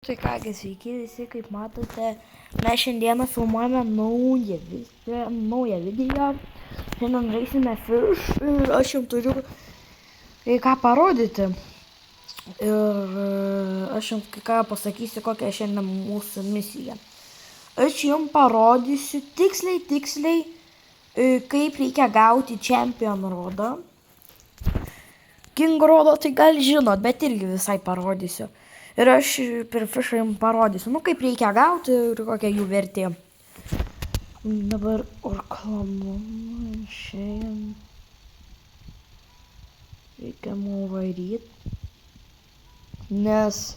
Tai kągi, sveiki visi, kaip matote, mes šiandieną filmuojame naują video. Šiandien žaisime Fish ir aš jums turiu kai ką parodyti. Ir aš jums kai ką pasakysiu, kokia šiandien mūsų misija. Aš jums parodysiu tiksliai, kaip reikia gauti Champion rodą. King rodo tai gal žinot, bet irgi visai parodysiu. Ir aš per Fishą jums parodysiu, kaip reikia gauti ir kokia jų vertė. Dabar reklamuojam, išėjam. Reikia varyti. Nes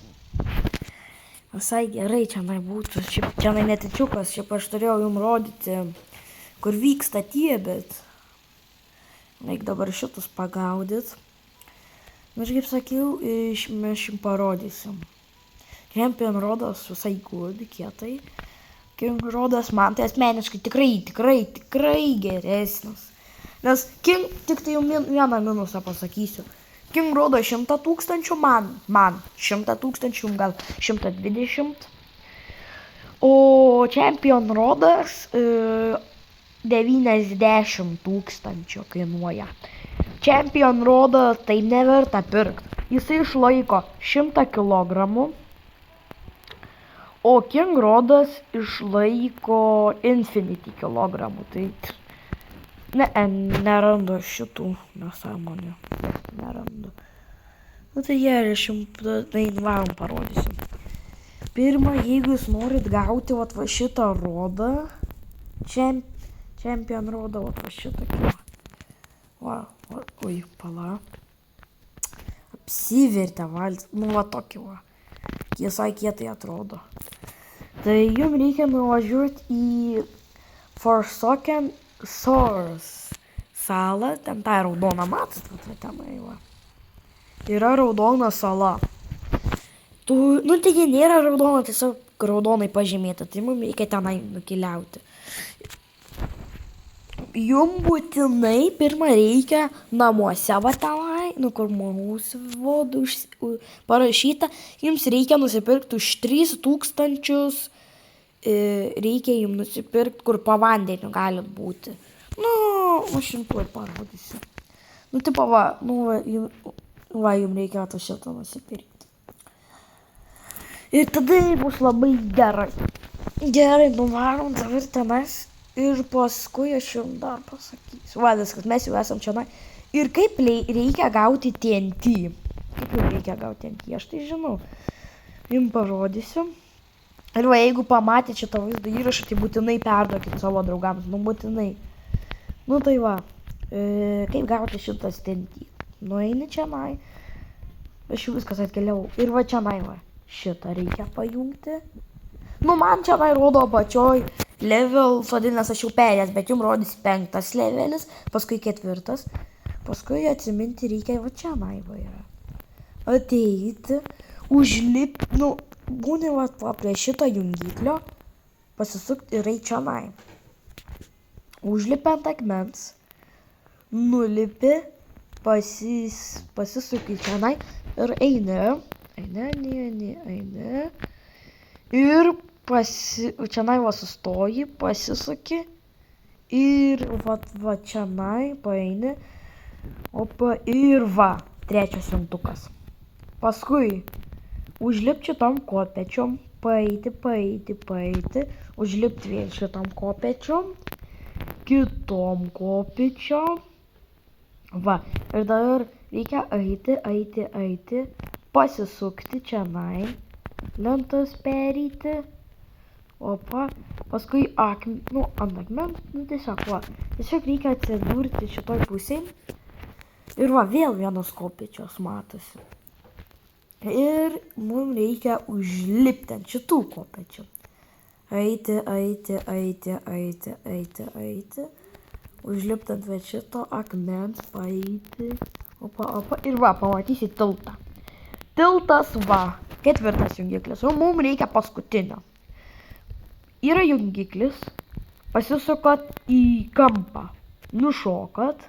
visai gerai čia būtų. Čia netičiukas, šiaip aš turėjau jums rodyti, kur vyksta tie, bet reikia dabar šitus pagaudyti. Aš kaip sakiau, mes jums parodysim. Champion rodas visai good, kietai. King rodas man tai asmeniškai tikrai geresnis. Nes King, tik tai jums vieną minusą pasakysiu. King rodas 100 000, man 100 000, gal 120. O Champion rodas 90 000 kainuoja. Champion rodą tai neverta pirkti. Jisai išlaiko 100 kg, o King rodas išlaiko Infinity kg. Tai nerandu šitų nesąmonių. Nerandu. Tai aš jums varom parodysiu. Pirma, jeigu jūs norit gauti va šitą rodą, Champion rodą, va šitą kilo. Oi, pala. Apsivertė valtis. Va tokį va. Visai kietai atrodo. Tai jums reikia nuvažiuoti į Forsaken Shores salą. Ten ta raudona, matot, tenai va. Yra raudona sala. Taigi nėra raudona, tiesiog raudonai pažymėta. Tai mums reikia tenai nukeliauti. Jums būtinai pirmą reikia namuose va tenai, kur mūsų vodų parašyta, jums reikia nusipirkti už 3000, reikia jums nusipirkti, kur po vandeniu galit būti. Aš jums tuoj parodysiu. Jums reikia šitą nusipirkti. Ir tada bus labai gerai. Gerai, nuvarom dabar tenais. Ir paskui aš jums dar pasakysiu. Viskas, mes jau esam čia. Ir kaip reikia gauti TNT. Kaip jau reikia gauti TNT, aš tai žinau. Jums parodysiu. Ir jeigu pamatėte šitą vaizdą įrašą, tai būtinai perduokit savo draugams. Būtinai. Tai va. Kaip gauti šitas TNT. Eini čia. Aš jau viskas atkeliau. Ir va čia va. Šitą reikia pajungti. Man čia rodo apačioj level, vadinasi aš jau perėjęs, bet jums rodys 5 levelis, paskui 4. Paskui atsiminti reikia va čia va yra. Ateiti, užlipti, būni va prie šito jungiklio, pasisukti ir eiti čia. Užlipi ant akmens, nulipi, pasisuki čia ir eini. Ir čia va sustoji, pasisuki ir va čia paeini, ir va, 3 šimtukas. Paskui užlipti šitom kopečiom, paeiti, užlipti vėl šitom kopečiom, kitom kopečiom. Va, ir dabar reikia eiti, pasisukti čia, lentas perėti. Paskui ant akmens, tiesiog reikia atsidurti šitoj pusėj. Ir va, vėl vienos kopečios matosi. Ir mums reikia užlipti ant šitų kopečių. Eiti. Užlipti ant šito akmens, paeiti. Ir va, pamatysi tiltą. Tiltas va, 4 jungiklis. O mums reikia paskutinio. Yra jungiklis, pasisukat į kampą, nušokat,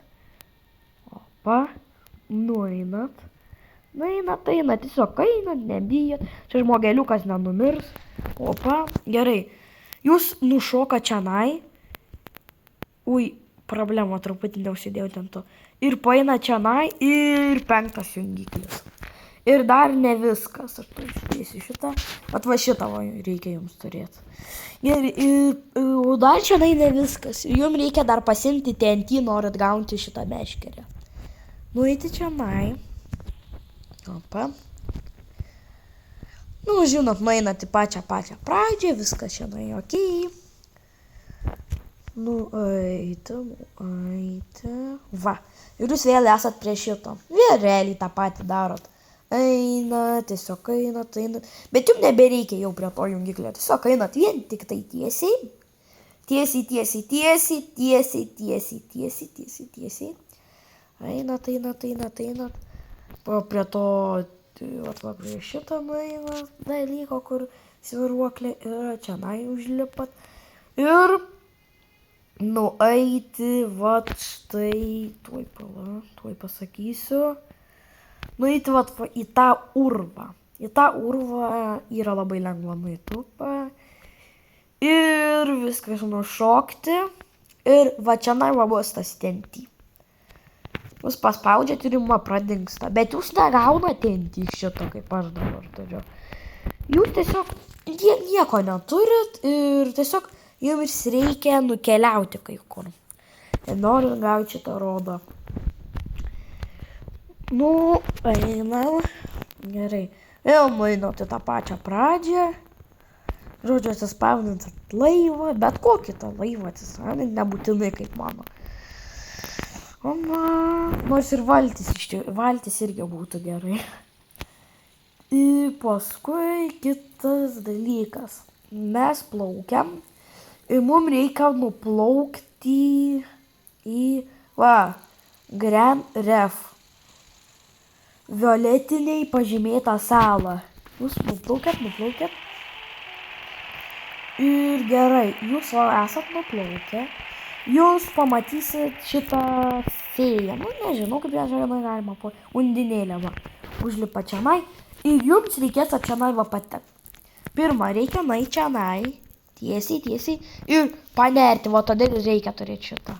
nueinat, Eina, tiesiog eina, nebijot. Čia žmogeliukas nenumirs. Opa, gerai. Jūs nušoka čianai. Ui, problema, truputį neužsidėjau ten to. Ir paeina čianai ir 5 jungiklis. Ir dar ne viskas. Aš pažiūrėsiu šitą. Bet va šitą va reikia jums turėti. O dar čianai ne viskas. Jums reikia dar pasimti TNT, norit gauti šitą meškerę. Nueiti čianai. Opa. Nu, žinot, nueinat į pačią pradžią, viskas šiandien okei. Nueiti. Va. Ir jūs vėl esat prie šito. Vėl realiai tą patį darot. Eina, tiesiog einat. Bet jums nebereikia jau prie to jungiklio. Tiesiog einat vien tik tai tiesiai. Tiesiai. Einat. Prie to, prie šitą nueina dalyko, kur sviruoklė yra, čianai užlipat. Ir nueiti, vat štai, tuoj pasakysiu. Nueiti vat į tą urvą. Į tą urvą yra labai lengva nueiti upą. Ir viskas nušokti. Ir va čianai va bus tas TNT. Jūs paspaudžiat ir jums pradingsta. Bet jūs negaunate TNT šito, kaip aš dabar turiu. Jūs tiesiog nieko neturit ir tiesiog jums reikia nukeliauti kai kur. Ir noriu gauti šitą rodą. Nu, einam. Gerai. Vėl nueinat į tą pačią pradžią. Žodžiu, atsispausdinat laivą, bet kokį tą laivą atsispausdinat, nebūtinai kaip mano. Nors ir valtis irgi būtų gerai. Ir paskui kitas dalykas. Mes plaukiam ir mums reikia nuplaukti į Grand Reef. Violetiniai pažymėtą salą. Jūs nuplaukėt. Ir gerai, jūs esat nuplaukę. Jūs pamatysit šitą fėją. Nu, nežinau, kaip ją galima po undinėlę va. Užlipa čianai. Ir jums reikės čianai va patekti. Pirma, reikia nueiti čianai. Tiesiai. Ir panerti. Va, todėl reikia turėti šitą.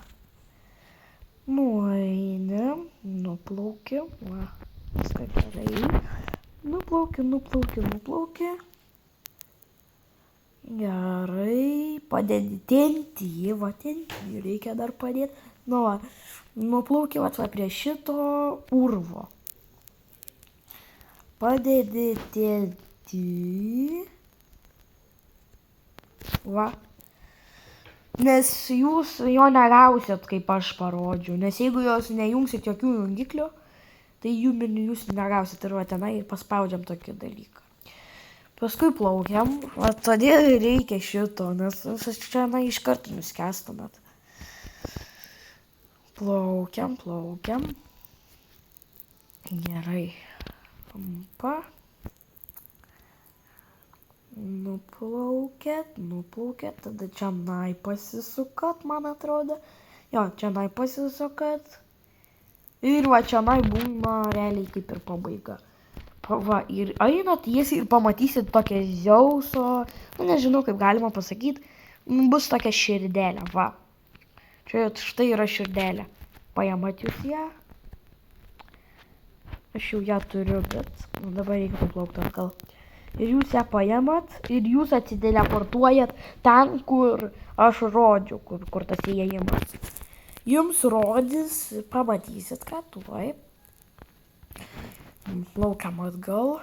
Nueinam. Nuplaukiu. Va, viską gerai. Nuplaukiu. Gerai, padedi TNT, va TNT reikia dar padėti. Nu va, nuplaukiu va prie šito urvo. Padedi TNT. Va. Nes jūs jo negausit, kaip aš parodžiu. Nes jeigu jūs nejungsit jokių jungiklių, tai jūs negausit ir va tenai paspaudžiam tokį dalyką. Paskui plaukiam, va todėl reikia šito, nes čia iš karto nuskęstumėt. Plaukiam. Gerai. Nuplaukėt, tada čianai pasisukat, man atrodo. Jo, čianai pasisukat. Ir va čianai būna realiai kaip ir pabaiga. Va, ir einat tiesiai ir pamatysit tokią Zeuso, nu nežinau kaip galima pasakyti, bus tokia širdelė, va. Čia štai yra širdelė. Paėmat jūs ją. Aš jau ją turiu, bet dabar reikia paplaukti atgal. Ir jūs ją paėmat ir jūs atsideleportuojat ten, kur aš rodžiu, kur tas įėjimas. Jums rodys, pamatysit, ką tuoj. Plaukiam atgal.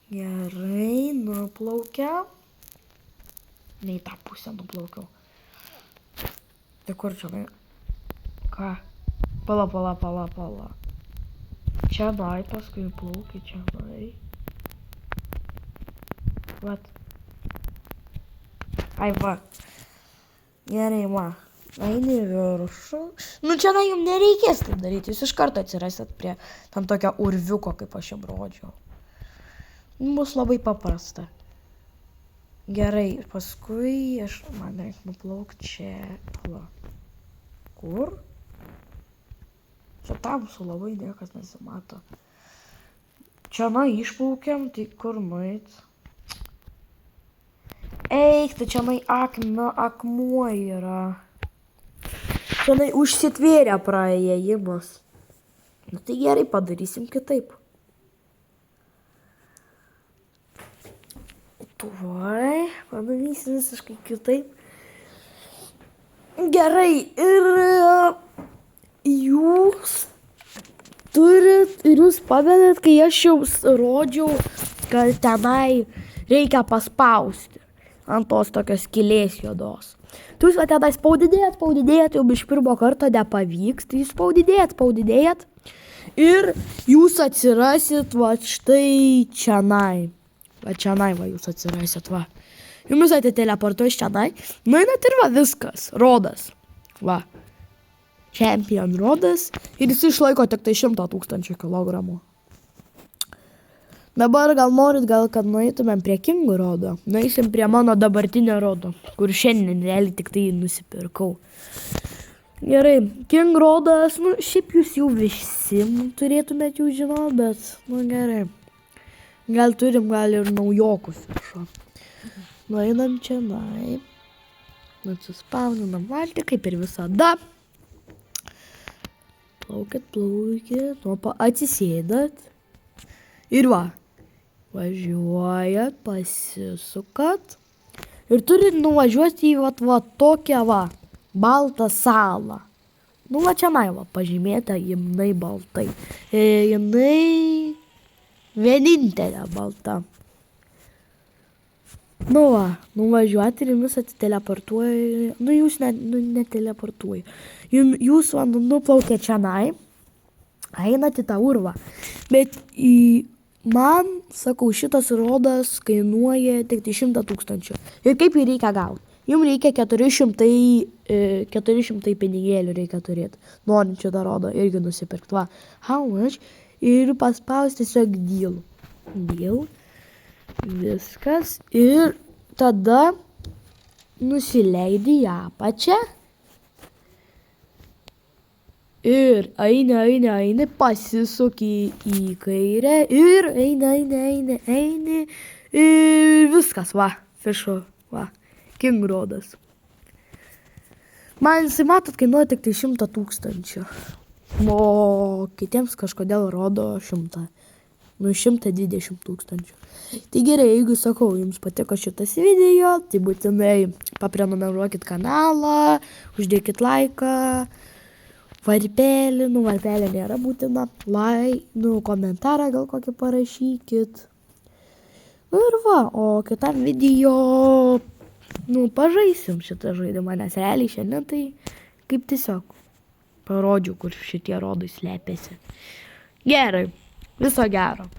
Gerai, nuplaukiam. Ne į tą pusę nuplaukiau. Tai kur čia? Ką? Pala. Čianai, paskui plaukiu čianai. Vat. Ai va. Gerai, va. Eini viršų. Nu, čia jums nereikės taip daryti. Jūs iš karto atsirasit prie tam tokio urviuko, kaip aš jums rodžiau. Bus labai paprasta. Gerai, paskui man reikia nuplaukti čia. Va. Kur? Čia tamsu labai niekas nesimato. Čia išplaukiam, tai kur nueit? Eik, tai čia akmuo yra. Čia užsitvėrė praėjimas. Nu tai gerai, padarysim kitaip. Tuoj, padarysim visiškai kitaip. Gerai, ir jūs turit, ir jūs pamenat, kai aš jums rodžiau, kad tenai reikia paspausti ant tos tokios skylės juodos. Tu jūs tenai spaudinėjat, jau iš pirmo karto nepavyks, tai jūs spaudinėjat ir jūs atsirasit va štai čianai. Va čianai va jūs atsirasit, va. Jums atiteleportuoja iš čianai, nueinat ir va viskas, rodas, va. Champion rodas ir jis išlaiko tik tai 100 000 kilogramų. Dabar gal norit, kad nueitumėm prie King rodo. Nueisim prie mano dabartinio rodo, kur šiandien realiai tik tai nusipirkau. Gerai, King rodas, nu šiaip jūs jau visi turėtumėt jau žinot, bet, nu gerai. Gal turim, gal ir naujokus viršo. Nueinam čia, atsispauninam valtį, kaip ir visada. Plaukit, atsisėdat. Ir va, važiuojat, pasisukat. Ir turit nuvažiuoti į va tokią va, baltą salą. Nu va čia va, pažymėta jinai baltai. Jinai vienintelė balta. Nu va, nuvažiuoti ir jumis atiteleportuoja. Nu jūs neteleportuoja. Jūs nuplaukė čianai, einat į tą urvą. Bet man, sakau, šitas rodas kainuoja tik 100 000. Ir kaip jį reikia gauti? Jums reikia 400 pinigėlių reikia turėti. Norinčių tą rodą irgi nusipirkti. Va, how much? Ir paspausti tiesiog deal. Viskas. Ir tada nusileidi į apačią. Ir eini, pasisuki į kairę. Ir eini. Ir viskas, va, fišo, va, King rodas. Man jisai matot, kainuoja tik tai 100 000. O kitiems kažkodėl rodo 100. Nu 120 000. Tai gerai, jeigu sakau, jums patiko šitas video, tai būtinai paprenumeruokit kanalą, uždėkit laiką, varpelį, varpelė nėra būtina, komentarą gal kokį parašykit. Ir va, o kitam video, pažaisim šitą žaidimą, nes realiai šiandien tai kaip tiesiog parodžiau, kur šitie rodai slepiasi. Gerai, viso gero.